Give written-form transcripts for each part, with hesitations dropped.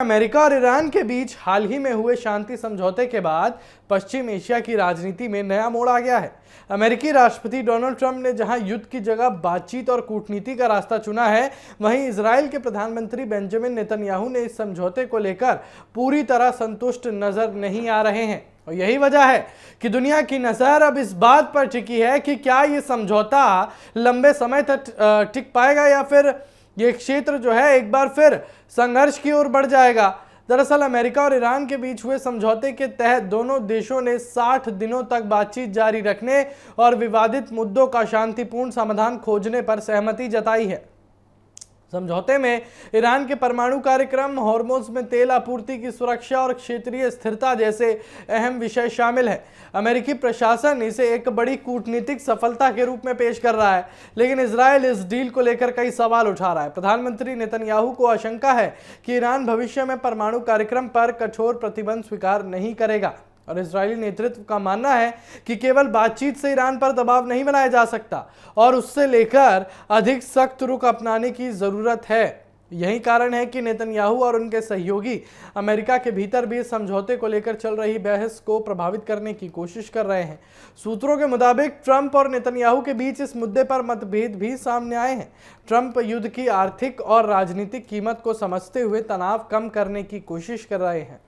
America और Iran के बीच हाल ही में हुए शांति समझौते के बाद पश्चिम एशिया की राजनीति में नया मोड़ आ गया है। अमेरिकी राष्ट्रपति डोनाल्ड ट्रंप ने जहां युद्ध की जगह बातचीत और कूटनीति का रास्ता चुना है, वहीं इजराइल के प्रधानमंत्री बेंजामिन नेतन्याहू ने इस समझौते को लेकर पूरी तरह संतुष्ट नजर नहीं आ रहे हैं। और यही वजह है कि दुनिया की नजर अब इस बात पर टिकी है कि क्या ये समझौता लंबे समय तक टिक पाएगा या फिर ये क्षेत्र जो है एक बार फिर संघर्ष की ओर बढ़ जाएगा। दरअसल अमेरिका और ईरान के बीच हुए समझौते के तहत दोनों देशों ने 60 दिनों तक बातचीत जारी रखने और विवादित मुद्दों का शांतिपूर्ण समाधान खोजने पर सहमति जताई है। समझौते में ईरान के परमाणु कार्यक्रम, हॉर्मोज में तेल आपूर्ति की सुरक्षा और क्षेत्रीय स्थिरता जैसे अहम विषय शामिल हैं। अमेरिकी प्रशासन इसे एक बड़ी कूटनीतिक सफलता के रूप में पेश कर रहा है, लेकिन इजराइल इस डील को लेकर कई सवाल उठा रहा है। प्रधानमंत्री नेतन्याहू को आशंका है कि ईरान भविष्य में परमाणु कार्यक्रम पर कठोर प्रतिबंध स्वीकार नहीं करेगा और इजरायली नेतृत्व का मानना है कि केवल बातचीत से ईरान पर दबाव नहीं बनाया जा सकता और उससे लेकर अधिक सख्त रुख अपनाने की जरूरत है। यही कारण है कि नेतन्याहू और उनके सहयोगी अमेरिका के भीतर भी समझौते को लेकर चल रही बहस को प्रभावित करने की कोशिश कर रहे हैं। सूत्रों के मुताबिक ट्रंप और नेतन्याहू के बीच इस मुद्दे पर मतभेद भी सामने आए हैं। ट्रंप युद्ध की आर्थिक और राजनीतिक कीमत को समझते हुए तनाव कम करने की कोशिश कर रहे हैं।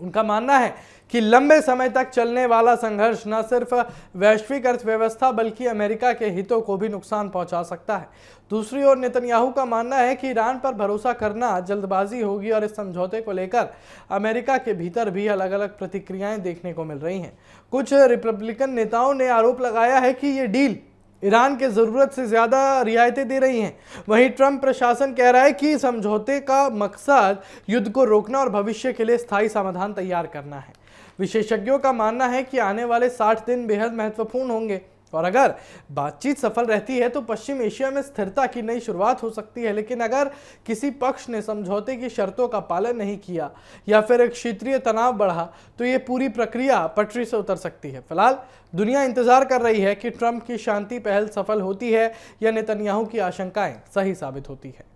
उनका मानना है कि लंबे समय तक चलने वाला संघर्ष न सिर्फ वैश्विक अर्थव्यवस्था बल्कि अमेरिका के हितों को भी नुकसान पहुंचा सकता है। दूसरी ओर नेतन्याहू का मानना है कि ईरान पर भरोसा करना जल्दबाजी होगी और इस समझौते को लेकर अमेरिका के भीतर भी अलग अलग प्रतिक्रियाएं देखने को मिल रही हैं। कुछ रिपब्लिकन नेताओं ने आरोप लगाया है कि ये डील ईरान के ज़रूरत से ज़्यादा रियायतें दे रही हैं। वहीं ट्रंप प्रशासन कह रहा है कि समझौते का मकसद युद्ध को रोकना और भविष्य के लिए स्थायी समाधान तैयार करना है। विशेषज्ञों का मानना है कि आने वाले 60 दिन बेहद महत्वपूर्ण होंगे और अगर बातचीत सफल रहती है तो पश्चिम एशिया में स्थिरता की नई शुरुआत हो सकती है, लेकिन अगर किसी पक्ष ने समझौते की शर्तों का पालन नहीं किया या फिर एक क्षेत्रीय तनाव बढ़ा तो ये पूरी प्रक्रिया पटरी से उतर सकती है। फिलहाल दुनिया इंतजार कर रही है कि ट्रंप की शांति पहल सफल होती है या नेतन्याहू की आशंकाएं सही साबित होती है।